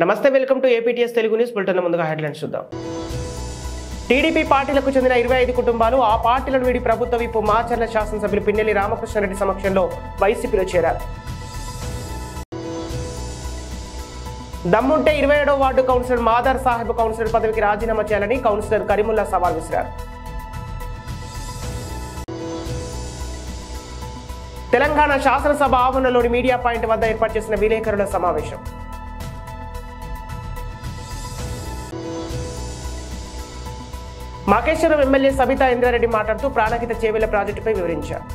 నమస్తే welcome to APTS Telugu news bulletin ముందుగా headlines చూద్దాం. టీడీపీ పార్టీలకు చెందిన 25 కుటుంబాలు ఆ పార్టీలను వీడి ప్రభుత్వ విప్ మాచర్ల శాసనసభ్యులు పిన్నెల్లి రామకృష్ణారెడ్డి సమక్షంలో వైసీపీలో చేరారు. దమ్ముంటే 27వ ward councillor Madar Saheb councillor పదవికి రాజీనామా చేయాలని కౌన్సిలర్ కరీముల్లా సవాల్ విసిరారు. తెలంగాణ శాసనసభ ఆవరణలోని మీడియా పాయింట్ వద్ద ఏర్పాటు చేసిన విలేకరుల సమావేశం. మాకేశ్వరం ఎమ్మెల్యే సబితా ఇంద్రారెడ్డి మాట్లాడుతూ ప్రాణహిత చేవెళ్ల ప్రాజెక్టుపై వివరించారు.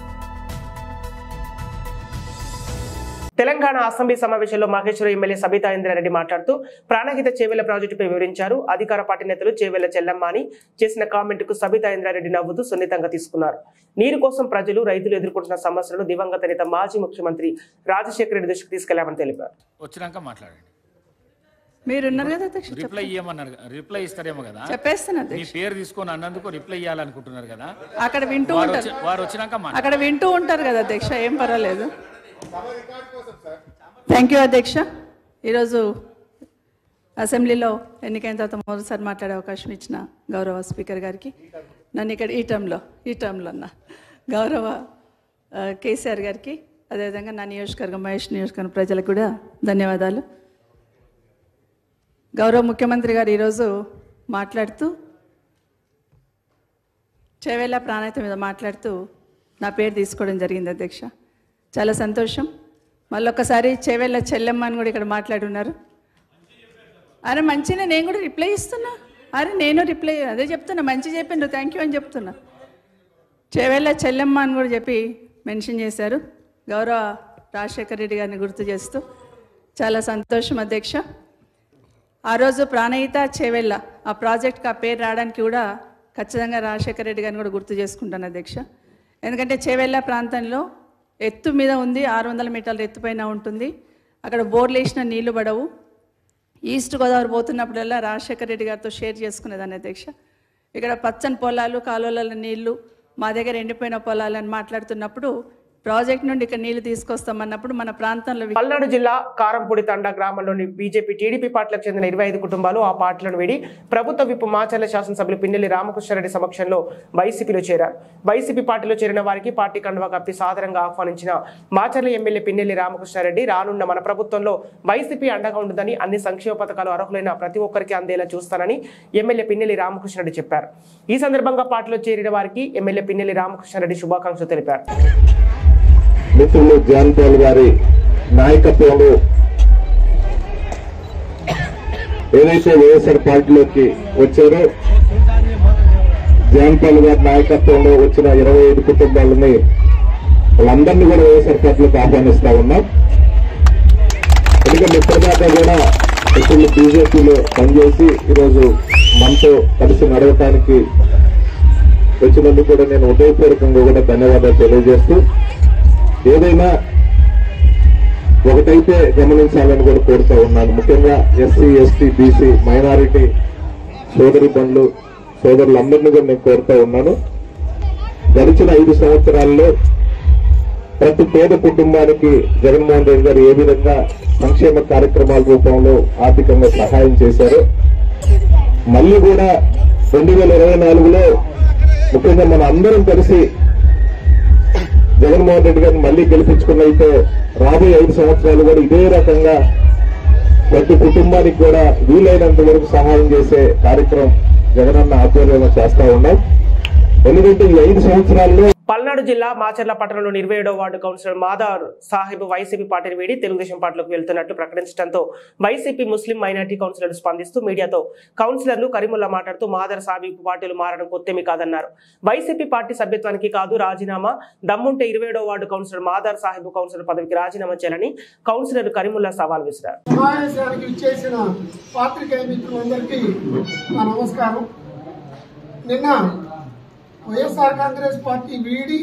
తెలంగాణ అసెంబ్లీ సమావేశంలో మాకేశ్వరం ఎమ్మెల్యే సబితా ఇంద్రారెడ్డి మాట్లాడుతూ ప్రాణహిత చేవెళ్ల ప్రాజెక్టుపై వివరించారు. అధికార పార్టీ నేతలు చేవెళ్ల చెల్లమ్మ అని చేసిన కామెంట్కు సబితా ఇంద్రారెడ్డి నవ్వుతూ సున్నితంగా తీసుకున్నారు. నీరు కోసం ప్రజలు రైతులు ఎదుర్కొంటున్న సమస్యలను దివంగత నేత మాజీ ముఖ్యమంత్రి రాజశేఖర రెడ్డి దృష్టికి తీసుకెళ్లామని తెలిపారు. వచ్చినాక మాట్లాడండి. మీరున్నారు కదా అధ్యక్ష, రిప్లై ఇవ్వమన్నారు, రిప్లై ఇస్తారేమో కదా. చెప్పేస్తాను మీ పేరు తీసుకొని అన్నందుకు రిప్లై ఇవ్వాలనుకుంటున్నారు కదా. అక్కడ వింటూ ఉంటారు, వారు వచ్చినాక అక్కడ వింటూ ఉంటారు కదా అధ్యక్ష, ఏం పర్వాలేదు. థ్యాంక్ యూ అధ్యక్ష. ఈరోజు అసెంబ్లీలో ఎన్నికైన తర్వాత మొదటిసారి మాట్లాడే అవకాశం ఇచ్చిన గౌరవ స్పీకర్ గారికి, నన్ను ఇక్కడ ఈ టర్మ్లో అన్న గౌరవ కేసీఆర్ గారికి, అదేవిధంగా నా నియోజకవర్గం మహేష్ నియోజకవర్గం ప్రజలకు కూడా ధన్యవాదాలు. గౌరవ ముఖ్యమంత్రి గారు ఈరోజు మాట్లాడుతూ చేవెళ్ల ప్రాణహిత మీద మాట్లాడుతూ నా పేరు తీసుకోవడం జరిగింది అధ్యక్ష. చాలా సంతోషం. మళ్ళొక్కసారి చేవెళ్ల చెల్లెమ్మ అని కూడా ఇక్కడ మాట్లాడున్నారు. అరే మంచిగా నేను కూడా రిప్లై ఇస్తున్నా, నేను రిప్లై అదే చెప్తున్నా, మంచి చెప్పిండ్రు థ్యాంక్ యూ అని చెప్తున్నా. చేవెళ్ల చెల్లెమ్మ అని కూడా చెప్పి మెన్షన్ చేశారు. గౌరవ రాజశేఖర రెడ్డి గారిని గుర్తు చేస్తూ చాలా సంతోషం అధ్యక్ష. ఆ రోజు ప్రాణహిత చేవెళ్ల ఆ ప్రాజెక్ట్కి ఆ పేరు రావడానికి కూడా ఖచ్చితంగా రాజశేఖర రెడ్డి గారిని కూడా గుర్తు చేసుకుంటాను అధ్యక్ష. ఎందుకంటే చేవెళ్ల ప్రాంతంలో ఎత్తు మీద ఉంది, 600 మీటర్ల ఎత్తుపైన ఉంటుంది. అక్కడ బోర్లు వేసిన నీళ్లు పడవు. ఈస్ట్ గోదావరి పోతున్నప్పుడల్లా రాజశేఖర రెడ్డి గారితో షేర్ చేసుకునేదాన్ని అధ్యక్ష. ఇక్కడ పచ్చని పొలాలు, కాలువల నీళ్లు, మా దగ్గర ఎండిపోయిన పొలాలు అని మాట్లాడుతున్నప్పుడు ప్రాజెక్ట్ నుండి ఇక్కడ నీళ్లు తీసుకొస్తామన్నప్పుడు మన ప్రాంతంలో పల్నాడు జిల్లా కారంపూడి తండా గ్రామంలోని బీజేపీ టీడీపీ పార్టీలకు చెందిన 25 కుటుంబాలు ఆ పార్టీలను వీడి ప్రభుత్వ విప్ మాచర్ల శాసనసభ్యులు పిన్నెల్లి రామకృష్ణారెడ్డి సమక్షంలో వైసీపీలో చేరారు. వైసీపీ పార్టీలో చేరిన వారికి పార్టీ కండువా కప్పి సాదరంగా ఆహ్వానించిన మాచర్ల ఎమ్మెల్యే పిన్నెల్లి రామకృష్ణారెడ్డి రానున్న మన ప్రభుత్వంలో వైసీపీ అండగా ఉంటుందని, అన్ని సంక్షేమ పథకాలు అర్హులైన ప్రతి ఒక్కరికి అందేలా చూస్తానని ఎమ్మెల్యే పిన్నెల్లి రామకృష్ణారెడ్డి చెప్పారు. ఈ సందర్భంగా పార్టీలో చేరిన వారికి ఎమ్మెల్యే పిన్నెల్లి రామకృష్ణారెడ్డి శుభాకాంక్షలు తెలిపారు. మిత్రులు జాన్పాల్ గారి నాయకత్వంలో ఏదైతే వైఎస్ఆర్ పార్టీలోకి వచ్చారో, జాన్పాల్ గారి నాయకత్వంలో వచ్చిన 25 కుటుంబాలని వాళ్ళందరినీ కూడా వైఎస్ఆర్ పార్టీలోకి ఆహ్వానిస్తా ఉన్నాం. ఎందుకంటే ఇప్పటిదాకా కూడా మిత్రులు బీజేపీలో పనిచేసి ఈరోజు మనతో కలిసి నడవటానికి వచ్చినందుకు కూడా నేను హృదయపూర్వకంగా కూడా ధన్యవాదాలు తెలియజేస్తూ, ఏదైనా ఒకటైతే గమనించాలని కూడా కోరుతూ ఉన్నాను. ముఖ్యంగా ఎస్సీ, ఎస్టీ, బీసీ, మైనారిటీ సోదరులందరినీ కూడా నేను కోరుతూ ఉన్నాను. గడిచిన 5 సంవత్సరాల్లో ప్రతి పేద కుటుంబానికి జగన్మోహన్ రెడ్డి గారు ఏ విధంగా సంక్షేమ కార్యక్రమాల రూపంలో ఆర్థికంగా సహాయం చేశారో, మళ్ళీ కూడా 2024లో ముఖ్యంగా మన అందరం కలిసి జగన్మోహన్ రెడ్డి గారిని మళ్లీ గెలిపించుకున్నైతే రాబోయే 5 సంవత్సరాలు కూడా ఇదే రకంగా ప్రతి కుటుంబానికి కూడా వీలైనంత వరకు సహాయం చేసే కార్యక్రమం జగనన్న ఆధ్వర్యంలో చేస్తా ఉన్నాం. ఎందుకంటే ఈ 5 సంవత్సరాల్లో పల్నాడు జిల్లా మాచర్ల పట్టణంలోని 27వ ward councillor Madar Saheb YCP పార్టీని వీడి తెలుగుదేశం పార్టీలోకి వెళ్తున్నట్టు ప్రకటించడంతో వైసీపీ ముస్లిం మైనార్టీ కౌన్సిలర్లు స్పందిస్తూ మీడియాతో కౌన్సిలర్లు కరీముల్లా మాట్లాడుతూ మాదార్ సాహెబ్ పార్టీలు మారడం కొత్తేమీ కాదన్నారు. వైసీపీ పార్టీ సభ్యత్వానికి కాదు రాజీనామా, దమ్ముంటే 27వ ward councillor Madar Saheb councillor పదవికి రాజీనామా చేయాలని కౌన్సిలర్ కరీముల్లా సవాల్ విసిరారు. వైఎస్ఆర్ కాంగ్రెస్ పార్టీ వీడి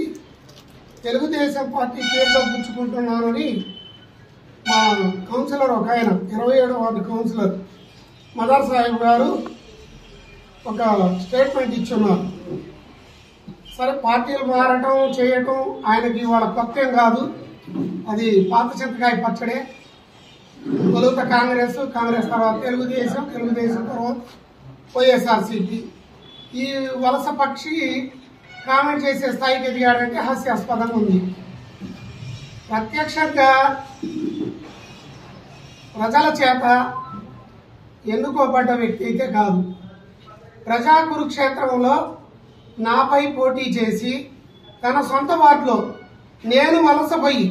తెలుగుదేశం పార్టీ పేరుతో పుచ్చుకుంటున్నారని మా కౌన్సిలర్ ఒక ఆయన 27వ వార్డు కౌన్సిలర్ మదార్ సాహెబ్ గారు ఒక స్టేట్మెంట్ ఇచ్చున్నారు. సరే, పార్టీలు మారటం చేయటం ఆయనకి వాళ్ళ కొత్త కాదు, అది పాత చింతకాయ పచ్చడే. తొలుత కాంగ్రెస్ తర్వాత తెలుగుదేశం తర్వాత వైఎస్ఆర్సీపీ. ఈ వలస పక్షి కామెంట్ చేసే స్థాయికి ఎదిగాడంటే హాస్యాస్పదంగా ఉంది. ప్రత్యక్షంగా ప్రజల చేత ఎన్నుకోబడ్డ వ్యక్తి అయితే కాదు. ప్రజా కురుక్షేత్రంలో నాపై పోటీ చేసి తన సొంత వార్డులో నేను వలసపోయి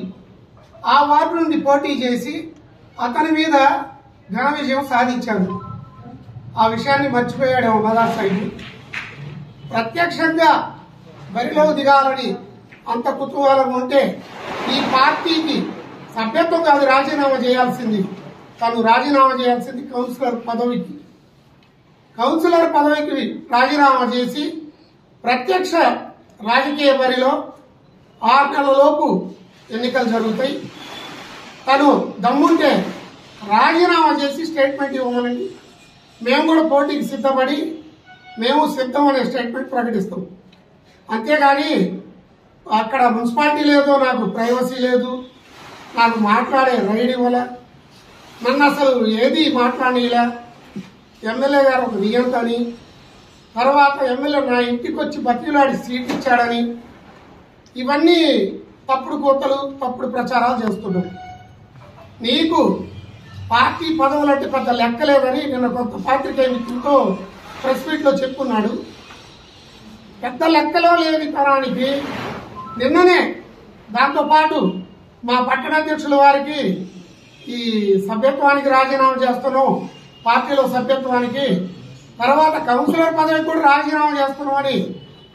ఆ వార్డు నుండి పోటీ చేసి అతని మీద ఘన విజయం సాధించాను. ఆ విషయాన్ని మర్చిపోయాడేమో మదాసాయి. ప్రత్యక్షంగా బరిలో దిగాలని అంత కుతూహలం ఉంటే ఈ పార్టీకి సభ్యత్వం కాదు రాజీనామా చేయాల్సింది. తను రాజీనామా చేయాల్సింది కౌన్సిలర్ పదవికి రాజీనామా చేసి ప్రత్యక్ష రాజకీయ బరిలో 6 నెలలలోపు ఎన్నికలు జరుగుతాయి. తను దమ్ముంటే రాజీనామా చేసి స్టేట్మెంట్ ఇవ్వమనండి. మేము కూడా పోటీకి సిద్ధపడి మేము సిద్ధం అనే స్టేట్మెంట్ ప్రకటిస్తాం. అంతేగాని అక్కడ మున్సిపాలిటీ లేదు, నాకు ప్రైవసీ లేదు, నాకు మాట్లాడే రైడ్ ఇవ్వలే, నన్ను అసలు ఏది మాట్లాడనీలా, ఎమ్మెల్యే గారు ఒక నియంతని, తర్వాత ఎమ్మెల్యే నా ఇంటికి వచ్చి బతిలాడి సీట్ ఇచ్చాడని ఇవన్నీ తప్పుడు కూతలు తప్పుడు ప్రచారాలు చేస్తున్నాడు. నీకు పార్టీ పదవులంటే పెద్ద లెక్కలేదని నిన్న కొంత పాత్రికేయ మిత్రులతో ప్రెస్ మీట్ లో చెప్పుకున్నాడు. పెద్ద లెక్కలో లేని తరానికి నిన్ననే దాంతోపాటు మా పట్టణాధ్యక్షుల వారికి ఈ సభ్యత్వానికి రాజీనామా చేస్తున్నాం, పార్టీలో సభ్యత్వానికి, తర్వాత కౌన్సిలర్ పదవికి కూడా రాజీనామా చేస్తున్నాం అని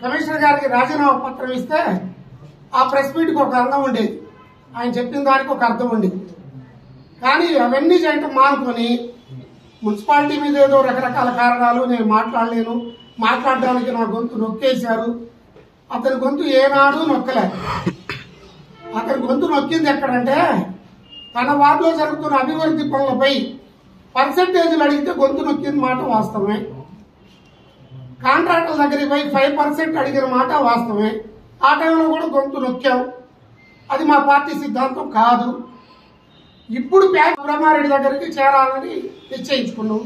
కమిషనర్ గారికి రాజీనామా పత్రం ఇస్తే ఆ ప్రెస్ మీట్కి ఒక అర్థం ఉండేది, ఆయన చెప్పిన దానికి ఒక అర్థం ఉండేది. కానీ అవన్నీ చేయటం మానుకొని మున్సిపాలిటీ మీద ఏదో రకరకాల కారణాలు నేను మాట్లాడలేను, మాట్లాడడానికి నా గొంతు నొక్కేశారు. అతని గొంతు ఏనాడు నొక్కలే. అతని గొంతు నొక్కింది ఎక్కడంటే తన వార్డులో జరుగుతున్న అభివృద్ధి పనులపై పర్సెంటేజ్లు అడిగితే గొంతు నొక్కిన మాట వాస్తవమే. కాంట్రాక్టుల దగ్గరికి పోయి 5% అడిగిన మాట వాస్తవమే. ఆ టైంలో కూడా గొంతు నొక్కాం. అది మా పార్టీ సిద్ధాంతం కాదు. ఇప్పుడు బ్రహ్మారెడ్డి దగ్గరికి చేరాలని నిశ్చయించుకున్నావు.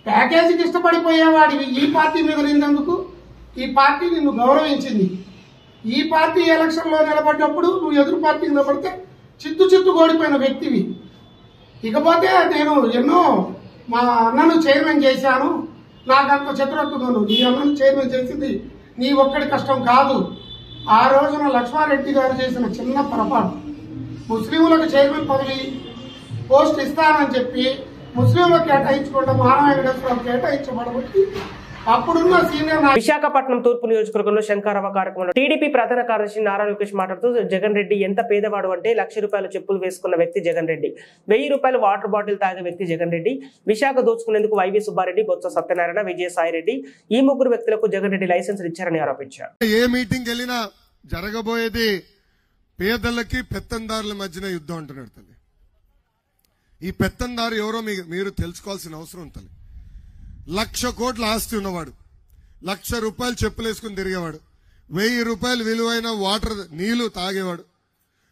ప్యాకేజీకి ఇష్టపడిపోయేవాడివి ఈ పార్టీ మీద నిందెందుకు? ఈ పార్టీ నిన్ను గౌరవించింది. ఈ పార్టీ ఎలక్షన్ లో నిలబడ్డప్పుడు నువ్వు ఎదురు పార్టీ నిలబడితే చిత్తు ఓడిపోయిన వ్యక్తివి. ఇకపోతే నేను ఎన్నో మా అన్నను చైర్మన్ చేశాను, నాకంత చతురత్వం. నీ అన్నను చైర్మన్ చేసింది నీ ఒక్కడి కష్టం కాదు. ఆ రోజున లక్ష్మారెడ్డి గారు చేసిన చిన్న పొరపాటు, ముస్లింలకు చైర్మన్ పదవి పోస్ట్ ఇస్తానని చెప్పి ముస్లింలకు కేటాయించకుండా మానవ కేటాయించబడబట్టి అప్పుడున్న సీనియర్ విశాఖపట్నం తూర్పు నియోజకవర్గంలో శంకారవ కార్యక్రమంలో టీడీపీ ప్రధాన కార్యదర్శి నారా లోకేష్ మాట్లాడుతూ జగన్ రెడ్డి ఎంత పేదవాడు అంటే ₹1,00,000 చెప్పులు వేసుకున్న వ్యక్తి జగన్ రెడ్డి, ₹1,000 వాటర్ బాటిల్ తాగే వ్యక్తి జగన్ రెడ్డి, విశాఖ దోచుకునేందుకు వైవి సుబ్బారెడ్డి, బొత్స సత్యనారాయణ, విజయసాయిరెడ్డి ఈ ముగ్గురు వ్యక్తులకు జగన్ రెడ్డి లైసెన్స్ ఇచ్చారని ఆరోపించారు. ఏ మీటింగ్ వెళ్ళినా జరగబోయేది పేదలకి పెత్తందారుల మధ్యన యుద్ధం అంటున్నాడు తల్లి. ఈ పెత్తందారు ఎవరో మీరు తెలుసుకోవాల్సిన అవసరం ఉంటుంది. 1,00,000 కోట్ల ఆస్తి ఉన్నవాడు, ₹1,00,000 చెప్పులేసుకుని తిరిగేవాడు, ₹1,000 విలువైన వాటర్ నీళ్లు తాగేవాడు,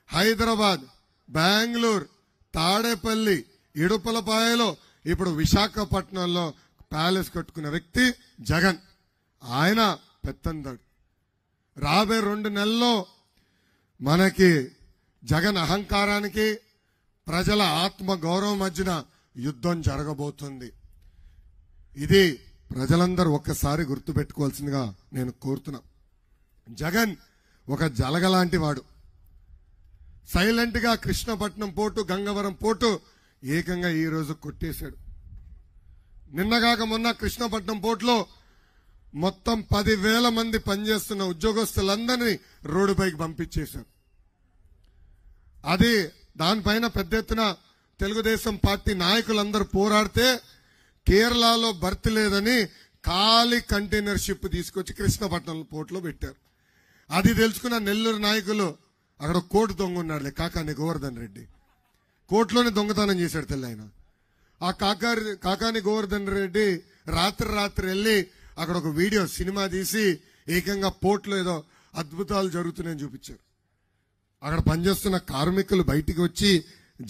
హైదరాబాద్, బెంగళూరు, తాడేపల్లి, ఇడుపలపాయలో ఇప్పుడు విశాఖపట్నంలో ప్యాలెస్ కట్టుకున్న వ్యక్తి జగన్. ఆయన పెత్తందాడు. రాబోయే 2 నెలల్లో మనకి జగన్ అహంకారానికి ప్రజల ఆత్మ గౌరవం మధ్యన యుద్ధం జరగబోతుంది. ఇది ప్రజలందరూ ఒక్కసారి గుర్తుపెట్టుకోవాల్సిందిగా నేను కోరుతున్నా. జగన్ ఒక జలగలాంటి వాడు. సైలెంట్ గా కృష్ణపట్నం పోర్టు, గంగవరం పోర్టు ఏకంగా ఈ రోజు కొట్టేశాడు. నిన్నగాక మొన్న కృష్ణపట్నం పోర్టులో మొత్తం 10,000 మంది పనిచేస్తున్న ఉద్యోగస్తులందరినీ రోడ్డుపైకి పంపించేశారు. అది దానిపైన పెద్ద ఎత్తున తెలుగుదేశం పార్టీ నాయకులందరూ పోరాడితే కేరళలో భర్తీ లేదని ఖాళీ కంటైనర్ షిప్ తీసుకొచ్చి కృష్ణపట్నం పోర్టులో పెట్టారు. అది తెలుసుకున్న నెల్లూరు నాయకులు అక్కడ కోర్టు దొంగ ఉన్నాడులే కాకాని గోవర్ధన్ రెడ్డి, కోర్టులోనే దొంగతనం చేశాడు తెల్ల ఆయన. ఆ కాకాని గోవర్ధన్ రెడ్డి రాత్రి వెళ్ళి అక్కడ ఒక వీడియో సినిమా తీసి ఏకంగా పోర్టులో ఏదో అద్భుతాలు జరుగుతున్నాయని చూపించారు. అక్కడ పనిచేస్తున్న కార్మికులు బయటికి వచ్చి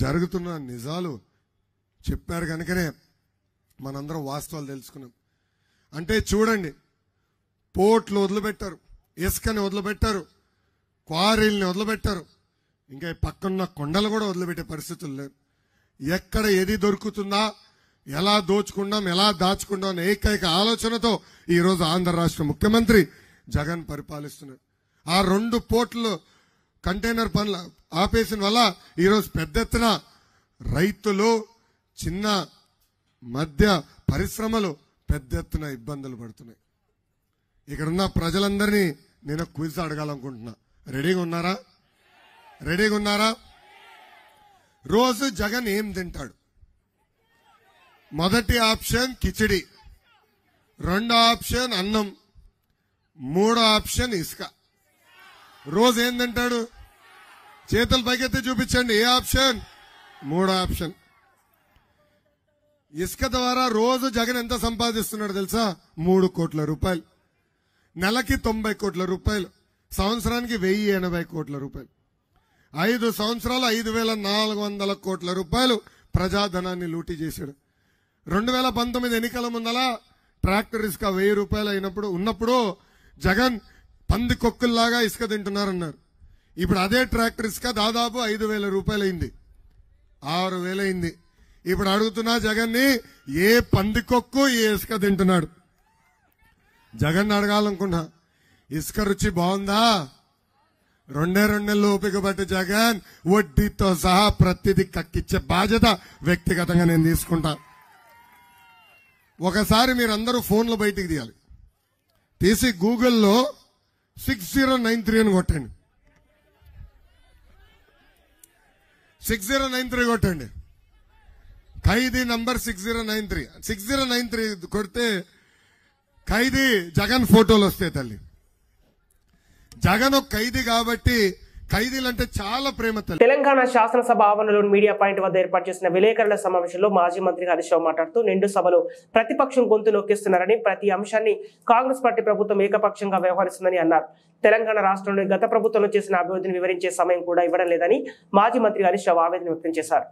జరుగుతున్న నిజాలు చెప్పారు కనుకనే మనందరం వాస్తవాలు తెలుసుకున్నాం. అంటే చూడండి, పోర్ట్లు వదిలిపెట్టారు, ఇసుకని వదిలిపెట్టారు, క్వారీల్ని వదిలిపెట్టారు, ఇంకా పక్కన్న కొండలు కూడా వదిలిపెట్టే పరిస్థితులు లేవు. ఎక్కడ ఏది దొరుకుతుందా, ఎలా దోచుకుందాం, ఎలా దాచుకుందాం అనే ఏకైక ఆలోచనతో ఈరోజు ఆంధ్ర రాష్ట్ర ముఖ్యమంత్రి జగన్ పరిపాలిస్తున్నారు. ఆ 2 పోర్టులు కంటైనర్ పనులు ఆపేసిన వల్ల ఈరోజు పెద్ద ఎత్తున రైతులు, చిన్న మధ్య పరిశ్రమలు పెద్ద ఎత్తున ఇబ్బందులు పడుతున్నాయి. ఇక్కడున్న ప్రజలందరినీ నేను క్విజ్ అడగాలనుకుంటున్నా. రెడీగా ఉన్నారా? రెడీగా ఉన్నారా? రోజు జగన్ ఏం తింటాడు? మొదటి ఆప్షన్ కిచిడి, 2వ ఆప్షన్ అన్నం, 3వ ఆప్షన్ ఇసుక. రోజు ఏం తింటాడు? చేతులు పైకెత్తి చూపించండి. ఏ ఆప్షన్? 3వ ఆప్షన్. ఇసుక ద్వారా రోజు జగన్ ఎంత సంపాదిస్తున్నాడు తెలుసా? 3 కోట్ల రూపాయలు. నెలకి 90 కోట్ల రూపాయలు, సంవత్సరానికి 1080 కోట్ల రూపాయలు. 5 సంవత్సరాలు 5400 కోట్ల రూపాయలు ప్రజాధనాన్ని లూటీ చేశాడు. 2019 ఎన్నికల ముందల ట్రాక్టర్ ఇసుక 1000 రూపాయలు ఉన్నప్పుడు జగన్ పంది కొక్కుల్లాగా ఇసుక తింటున్నారన్నారు. ఇప్పుడు అదే ట్రాక్టర్ ఇసుక దాదాపు 5000 రూపాయలు అయింది, 6000 అయింది. ఇప్పుడు అడుగుతున్నా జగన్ని, ఏ పంది కొక్కు ఏ ఇసుక తింటున్నాడు? జగన్ అడగాలనుకున్నా, ఇసుక రుచి బాగుందా? 2 నెలలు ఓపిక పట్టి జగన్ వడ్డీతో సహా ప్రతిదీ కక్కిచ్చే బాధ్యత వ్యక్తిగతంగా నేను తీసుకుంటా. ఒకసారి మీరందరూ ఫోన్లు బయటికి తీయాలి, తీసి గూగుల్లో 6093 అని కొట్టండి. 6093 కొట్టండి. ఖైదీ నంబర్ 6093 కొడితే ఖైదీ జగన్ ఫోటోలు వస్తాయి తల్లి. జగన్ ఒక ఖైదీ కాబట్టి ఖైదీలంటే చాలా ప్రేమ తల్లి. తెలంగాణ శాసనసభ ఆవరణలోని మీడియా పాయింట్ వద్ద ఏర్పాటు చేసిన విలేకరుల సమావేశంలో మాజీ మంత్రి హరీష్ రావు మాట్లాడుతూ, నిండు సభలో ప్రతిపక్షం గొంతు నొక్కిస్తున్నారని, ప్రతి అంశాన్ని కాంగ్రెస్ పార్టీ ప్రభుత్వం ఏకపక్షంగా వ్యవహరిస్తుందని అన్నారు. తెలంగాణ రాష్ట్రంలో గత ప్రభుత్వంలో చేసిన అభివృద్ధిని వివరించే సమయం కూడా ఇవ్వడం లేదని మాజీ మంత్రి హరీష్ రావు ఆవేదన వ్యక్తం చేశారు.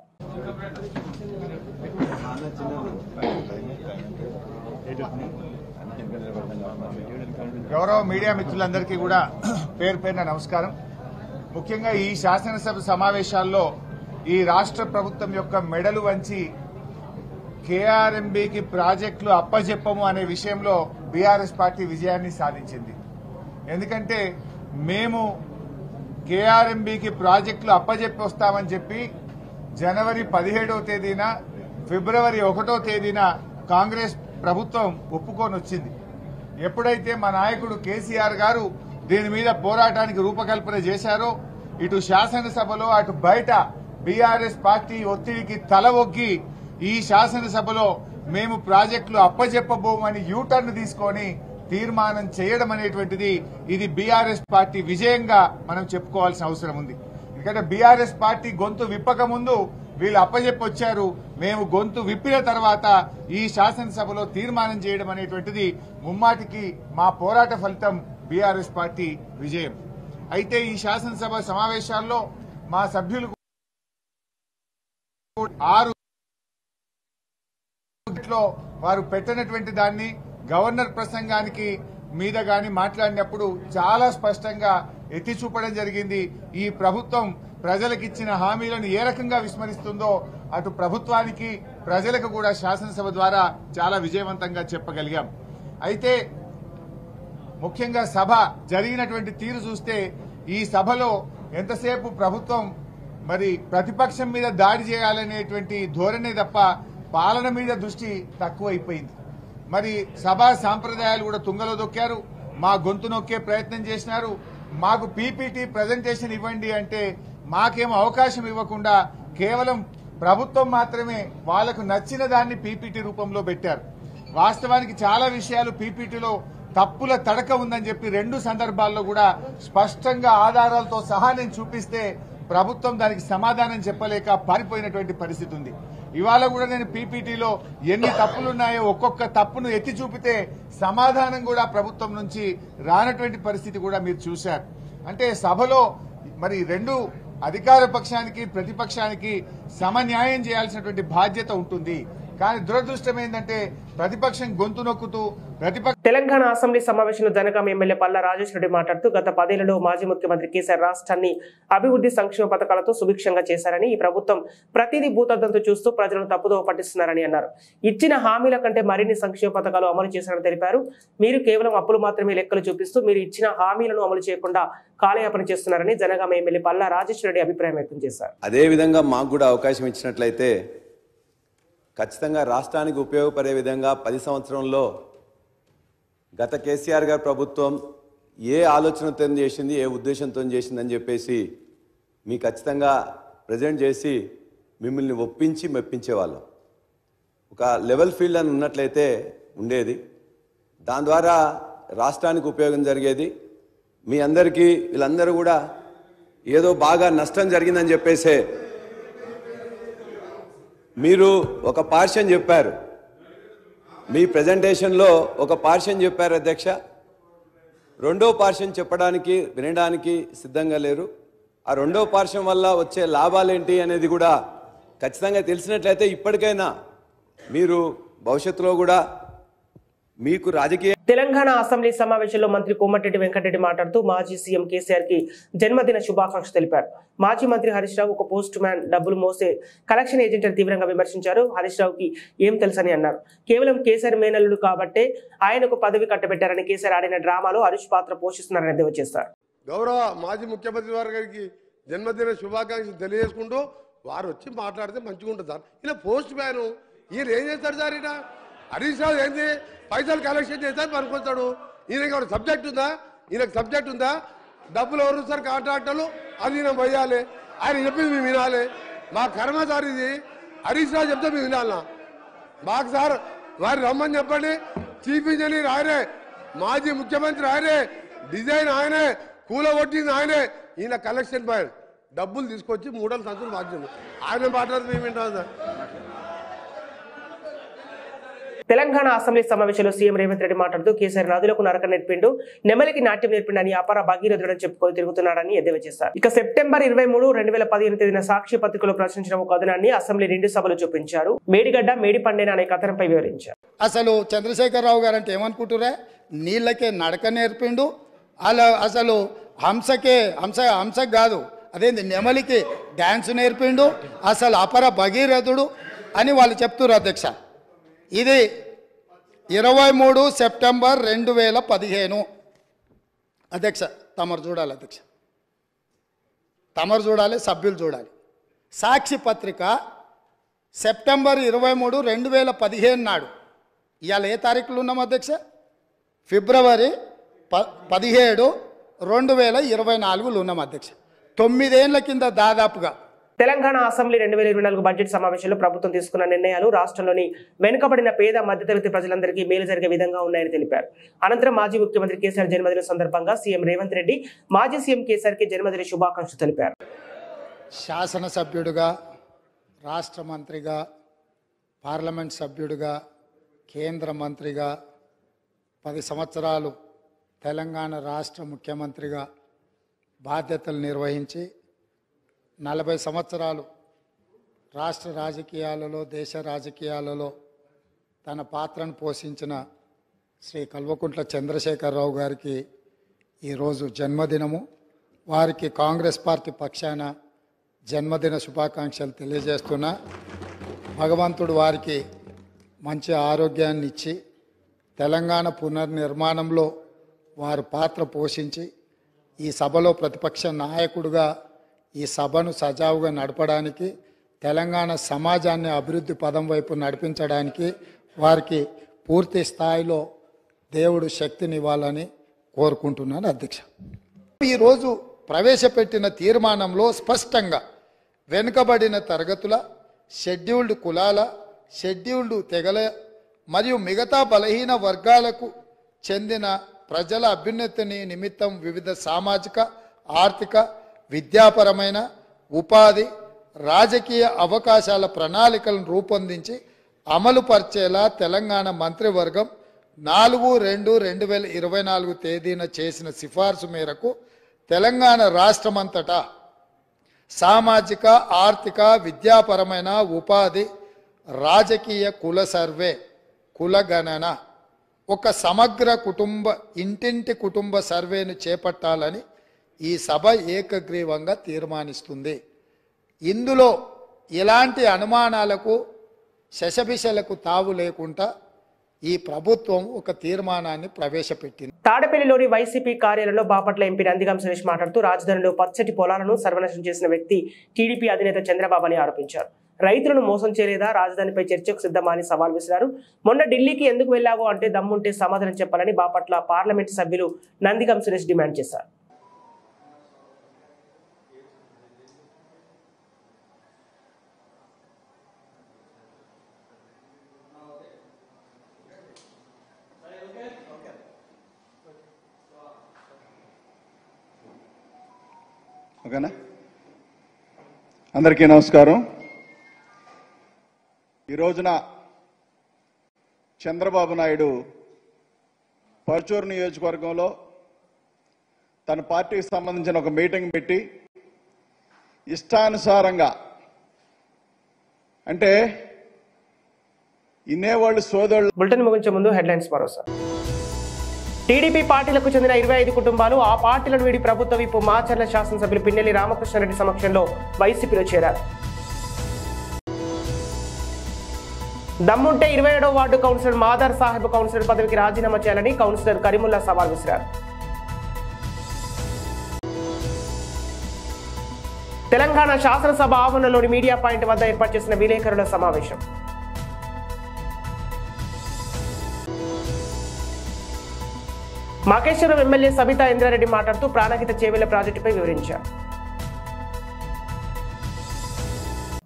గౌరవ మీడియా మిత్రులందరికీ కూడా పేరు పేరున నమస్కారం. ముఖ్యంగా ఈ శాసనసభ సమావేశాల్లో ఈ రాష్ట్ర ప్రభుత్వం యొక్క మెడలు వంచి కేఆర్ఎంబీకి ప్రాజెక్టులు అప్పజెప్పము అనే విషయంలో బీఆర్ఎస్ పార్టీ విజయాన్ని సాధించింది. ఎందుకంటే మేము కేఆర్ఎంబీకి ప్రాజెక్టులు అప్పజెప్పి వస్తామని చెప్పి జనవరి 17వ తేదీన, ఫిబ్రవరి 1వ తేదీన కాంగ్రెస్ ప్రభుత్వం ఒప్పుకొని వచ్చింది. ఎప్పుడైతే మా నాయకుడు కేసీఆర్ గారు దీని మీద పోరాటానికి రూపకల్పన చేశారో, ఇటు శాసనసభలో అటు బయట బీఆర్ఎస్ పార్టీ ఒత్తిడికి తల ఒగ్గి ఈ శాసనసభలో మేము ప్రాజెక్టులు అప్పజెప్పబోమని యూటర్న్ తీసుకొని తీర్మానం చేయడం అనేటువంటిది ఇది బీఆర్ఎస్ పార్టీ విజయంగా మనం చెప్పుకోవాల్సిన అవసరం ఉంది. ఎందుకంటే బీఆర్ఎస్ పార్టీ గొంతు విప్పక ముందు వీళ్ళు అప్పజెప్పొచ్చారు. మేము గొంతు విప్పిన తర్వాత ఈ శాసనసభలో తీర్మానం చేయడం అనేటువంటిది ముమ్మాటికి మా పోరాట ఫలితం, బీఆర్ఎస్ పార్టీ విజయం. అయితే ఈ శాసనసభ సమావేశాల్లో మా సభ్యులు 6 వారు పెట్టినటువంటి దాన్ని గవర్నర్ ప్రసంగానికి మీద గాని మాట్లాడినప్పుడు చాలా స్పష్టంగా ఎత్తి చూపడం జరిగింది. ఈ ప్రభుత్వం ప్రజలకిచ్చిన హామీలను ఏ రకంగా విస్మరిస్తుందో అటు ప్రభుత్వానికి ప్రజలకు కూడా శాసనసభ ద్వారా చాలా విజయవంతంగా చెప్పగలిగాం. అయితే ముఖ్యంగా సభ జరిగినటువంటి తీరు చూస్తే ఈ సభలో ఎంతసేపు ప్రభుత్వం మరి ప్రతిపక్షం మీద దాడి చేయాలనేటువంటి ధోరణి తప్ప పాలన మీద దృష్టి తక్కువైపోయింది. మరి సభా సాంప్రదాయాలు కూడా తుంగలో దొక్కారు. మా గొంతు నొక్కే ప్రయత్నం చేసినారు. మాకు పీపీటీ ప్రజెంటేషన్ ఇవ్వండి అంటే మాకేమో అవకాశం ఇవ్వకుండా కేవలం ప్రభుత్వం మాత్రమే వాళ్లకు నచ్చిన దాన్ని పీపీటీ రూపంలో పెట్టారు. వాస్తవానికి చాలా విషయాలు పీపీటీలో తప్పుల తడక ఉందని చెప్పి 2 సందర్భాల్లో కూడా స్పష్టంగా ఆధారాలతో సహా నేను చూపిస్తే ప్రభుత్వం దానికి సమాధానం చెప్పలేక పారిపోయినటువంటి పరిస్థితి ఉంది. ఇవాళ కూడా నేను పీపీటీలో ఎన్ని తప్పులున్నాయో ఒక్కొక్క తప్పును ఎత్తి చూపితే సమాధానం కూడా ప్రభుత్వం నుంచి రానటువంటి పరిస్థితి కూడా మీరు చూశారు. అంటే సభలో మరి 2 అధికార పక్షానికి ప్రతిపక్షానికి సమన్యాయం చేయాల్సినటువంటి బాధ్యత ఉంటుంది. కానీ దురదృష్టం ఏంటంటే ప్రతిపక్షం గొంతు నొక్కుతూ తెలంగాణ అసెంబ్లీ సమావేశంలో జనగామ ఎమ్మెల్యే పల్లా రాజేష్ రెడ్డి మాట్లాడుతూ గత 10 ఏళ్లలో మాజీ ముఖ్యమంత్రి కేసీఆర్ రాష్ట్రాన్ని అభివృద్ధి సంక్షేమ పథకాలతో సుభిక్షంగా చేశారని, ఈ ప్రభుత్వం ప్రతిదీ భూతద్దంతో చూస్తూ ప్రజలను తప్పుదోవ పట్టిస్తున్నారని అన్నారు. ఇచ్చిన హామీల కంటే మరిన్ని సంక్షేమ పథకాలు అమలు చేశారని తెలిపారు. మీరు కేవలం అప్పులు మాత్రమే లెక్కలు చూపిస్తూ మీరు ఇచ్చిన హామీలను అమలు చేయకుండా కాలయాపన చేస్తున్నారని జనగామ ఎమ్మెల్యే పల్లా రాజేష్ రెడ్డి అభిప్రాయం వ్యక్తం చేశారు. అదేవిధంగా మాకు కూడా అవకాశం ఇచ్చినట్లయితే ఖచ్చితంగా రాష్ట్రానికి ఉపయోగపడే విధంగా 10 సంవత్సరంలో గత కేసీఆర్ గారి ప్రభుత్వం ఏ ఆలోచనతో చేసింది, ఏ ఉద్దేశంతో చేసిందని చెప్పేసి మీకు ఖచ్చితంగా ప్రజెంట్ చేసి మిమ్మల్ని ఒప్పించి మెప్పించేవాళ్ళం. ఒక లెవెల్ ఫీల్డ్ అని ఉన్నట్లయితే ఉండేది. దాని ద్వారా రాష్ట్రానికి ఉపయోగం జరిగేది. మీ అందరికీ వీళ్ళందరూ కూడా ఏదో బాగా నష్టం జరిగిందని చెప్పేసే మీరు ఒక పార్షన్ చెప్పారు. మీ ప్రెజెంటేషన్లో ఒక పార్షన్ చెప్పారు అధ్యక్ష. రెండో పార్షన్ చెప్పడానికి వినడానికి సిద్ధంగా లేరు. ఆ రెండో పార్షన్ వల్ల వచ్చే లాభాలేంటి అనేది కూడా ఖచ్చితంగా తెలిసినట్లయితే ఇప్పటికైనా మీరు భవిష్యత్తులో కూడా మీకు రాజకీయ. తెలంగాణ అసెంబ్లీ సమావేశంలో మంత్రి కోమటిరెడ్డి వెంకటరెడ్డి మాట్లాడుతూ మాజీ సీఎం కేసీఆర్ కి జన్మదిన శుభాకాంక్షలు తెలిపారు. మాజీ మంత్రి హరీష్ రావు ఒక పోస్ట్ మ్యాన్, డబ్బులు మోసే కలెక్షన్ ఏజెంట్ అని తీవ్రంగా విమర్శించారు. హరీష్ రావుకి ఏం తెలుసని అన్నారు. కేవలం కేసీఆర్ మేనల్లుడు కాబట్టే ఆయనకు పదవి కట్టబెట్టారని, కేసీఆర్ ఆడిన డ్రామాలో హరీష్ పాత్ర పోషిస్తున్నారని ఎద్దేవా చేశారు. గౌరవ మాజీ ముఖ్యమంత్రి వారి గారికి జన్మదిన శుభాకాంక్షలు తెలియజేసుకుంటూ వారు వచ్చి మాట్లాడితే మంచిగా ఉంటుంది సార్. ఇలా పోస్ట్ మ్యాన్ ఈయన ఏం చేస్తాడు సార్? ఈయన హరీష్ రావు ఏంది పైసలు కలెక్షన్ చేస్తాడు పనుకొస్తాడు. ఈయనకి సబ్జెక్ట్ ఉందా? ఈయనకు సబ్జెక్ట్ ఉందా? డబ్బులు ఎవరు సార్? కాంట్రాక్టర్లు. అది ఈయన పోయాలి. ఆయన చెప్పింది మేము వినాలి. మా కర్మ సార్ ఇది. హరీష్ రావు చెప్తే మేము వినాలన్నా? మాకు సార్ వారు రమ్మని చెప్పండి. చీఫ్ ఇంజనీర్ ఆయనే, మాజీ ముఖ్యమంత్రి ఆయనే, డిజైన్ ఆయనే, కూలగొట్టింది ఆయనే. ఈయన కలెక్షన్ బాయ్ డబ్బులు తీసుకొచ్చి 3 సంవత్సరాలు మార్చింది. ఆయన మాట్లాడితే మేము వింటాం సార్. తెలంగాణ అసెంబ్లీ సమావేశంలో సీఎం రేవంత్ రెడ్డి మాట్లాడుతూ కేసీఆర్ నదులకు నరకం నేర్పిండు, నెమలికి నాట్యం నేర్పిండని అపార భగీరథుడని చెప్పుకొని తిరుగుతున్నాడని ఎద్దేవా చేశారు. ఇక సెప్టెంబర్ 23, 2015 తేదీన సాక్షి పత్రికలో ప్రచురించిన ఒక కథనాన్ని అసెంబ్లీ 2 సభలు చూపించారు. మేడిగడ్డ మేడిపండేన అనే కథనంపై వివరించారు. అసలు చంద్రశేఖరరావు గారు అంటే ఏమనుకుంటురా? నీళ్ళకే నడక నేర్పిండు. అలా అసలు హంసకు కాదు, అదేంది నెమలికి డ్యాన్స్ నేర్పిండు, అసలు అపర భగీరథుడు అని వాళ్ళు చెప్తున్నారు అధ్యక్ష. ఇది 23 సెప్టెంబర్ 2015 అధ్యక్ష. తమరు చూడాలి అధ్యక్ష, తమరు చూడాలి, సభ్యులు చూడాలి. సాక్షి పత్రిక సెప్టెంబర్ 23, 2015 నాడు, ఇవాళ ఏ తారీఖులు ఉన్నాం అధ్యక్ష? ఫిబ్రవరి 17, 2024 ఉన్నాం అధ్యక్ష. 9 ఏళ్ల కింద దాదాపుగా. తెలంగాణ అసెంబ్లీ 2024 బడ్జెట్ సమావేశంలో ప్రభుత్వం తీసుకున్న నిర్ణయాలు రాష్ట్రంలోని వెనుకబడిన పేద మధ్యతరగతి ప్రజలందరికీ మేలు జరిగే విధంగా ఉన్నాయని తెలిపారు. అనంతరం మాజీ ముఖ్యమంత్రి కేసీఆర్ జన్మదినం సందర్భంగా సీఎం రేవంత్ రెడ్డి మాజీ సీఎం కేసీఆర్ కి జన్మదిన శుభాకాంక్షలు తెలిపారు. శాసనసభ్యుడిగా, రాష్ట్ర మంత్రిగా, పార్లమెంట్ సభ్యుడిగా, కేంద్ర మంత్రిగా 10 సంవత్సరాలు తెలంగాణ రాష్ట్ర ముఖ్యమంత్రిగా బాధ్యతలు నిర్వహించి 40 సంవత్సరాలు రాష్ట్ర రాజకీయాలలో, దేశ రాజకీయాలలో తన పాత్రను పోషించిన శ్రీ కల్వకుంట్ల చంద్రశేఖరరావు గారికి ఈరోజు జన్మదినము. వారికి కాంగ్రెస్ పార్టీ పక్షాన జన్మదిన శుభాకాంక్షలు తెలియజేస్తున్నా. భగవంతుడు వారికి మంచి ఆరోగ్యాన్ని ఇచ్చి తెలంగాణ పునర్నిర్మాణంలో వారు పాత్ర పోషించి ఈ సభలో ప్రతిపక్ష నాయకుడిగా ఈ సభను సజావుగా నడపడానికి, తెలంగాణ సమాజాన్ని అభివృద్ధి పదం వైపు నడిపించడానికి వారికి పూర్తి స్థాయిలో దేవుడు శక్తినివ్వాలని కోరుకుంటున్నాను అధ్యక్ష. ఈరోజు ప్రవేశపెట్టిన తీర్మానంలో స్పష్టంగా వెనుకబడిన తరగతుల, షెడ్యూల్డ్ కులాల, షెడ్యూల్డ్ తెగల మరియు మిగతా బలహీన వర్గాలకు చెందిన ప్రజల అభ్యున్నతిని నిమిత్తం వివిధ సామాజిక, ఆర్థిక, విద్యాపరమైన, ఉపాధి, రాజకీయ అవకాశాల ప్రణాళికలను రూపొందించి అమలు పరిచేలా తెలంగాణ మంత్రివర్గం 4/2/2024 తేదీన చేసిన సిఫార్సు మేరకు తెలంగాణ రాష్ట్రమంతటా సామాజిక ఆర్థిక విద్యాపరమైన ఉపాధి రాజకీయ కుల సర్వే కులగణన ఒక సమగ్ర ఇంటింటి కుటుంబ సర్వేను చేపట్టాలని ఈ సభ ఏకగ్రీవంగా తీర్మానిస్తుంది. ఇందులో ఎలాంటి అనుమానాలకు శశభిషలకు తావు లేకుండా ఈ ప్రభుత్వం ఒక తీర్మానాన్ని ప్రవేశపెట్టింది. తాడపల్లిలోని వైసీపీ కార్యాలయంలో బాపట్ల ఎంపీ నందిగం సురేష్ మాట్లాడుతూ రాజధానిలో పచ్చటి పొలాలను సర్వనాశనం చేసిన వ్యక్తి టీడీపీ అధినేత చంద్రబాబు అని ఆరోపించారు. రైతులను మోసం చేయలేదా, రాజధానిపై చర్చకు సిద్ధమా అని సవాల్ విసిరారు. మొన్న ఢిల్లీకి ఎందుకు వెళ్లావో అంటే దమ్ముంటే సమాధానం చెప్పాలని బాపట్ల పార్లమెంటు సభ్యులు నందిగం సురేష్ డిమాండ్ చేశారు. ఓకేనా? అందరికీ నమస్కారం. ఈ రోజున చంద్రబాబు నాయుడు పర్చూరు నియోజకవర్గంలో తన పార్టీకి సంబంధించిన ఒక మీటింగ్ పెట్టి ఇష్టానుసారంగా అంటే ఇన్నేవాళ్ళు సోదరులు. బులెటిన్ ముగించే ముందు హెడ్లైన్స్ మరోసారి. టీడీపీ పార్టీలకు చెందిన 25 కుటుంబాలు ఆ పార్టీలను వీడి ప్రభుత్వ విప్ మాచర్ల శాసనసభ్యులు పిన్నెల్లి రామకృష్ణారెడ్డి సమక్షంలో వైసీపీలో చేరారు. దమ్ముంటే 27వ ward councillor Madar Saheb councillor పదవికి రాజీనామా చేయాలని కౌన్సిలర్ కరీముల్లా సవాల్ విసిరారు. తెలంగాణ శాసనసభ ఆవరణలోని మీడియా పాయింట్ వద్ద ఏర్పాటు చేసిన విలేకరుల సమావేశం. మాకేశ్వరం ఎమ్మెల్యే సబితా ఇంద్రారెడ్డి మాట్లాడుతూ ప్రాణహిత చేవెళ్ల ప్రాజెక్టుపై వివరించారు.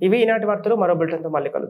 ఇవి ఈనాటి వార్తలు. మరో బులెటిన్తో మళ్ళీ కలుద్దాం.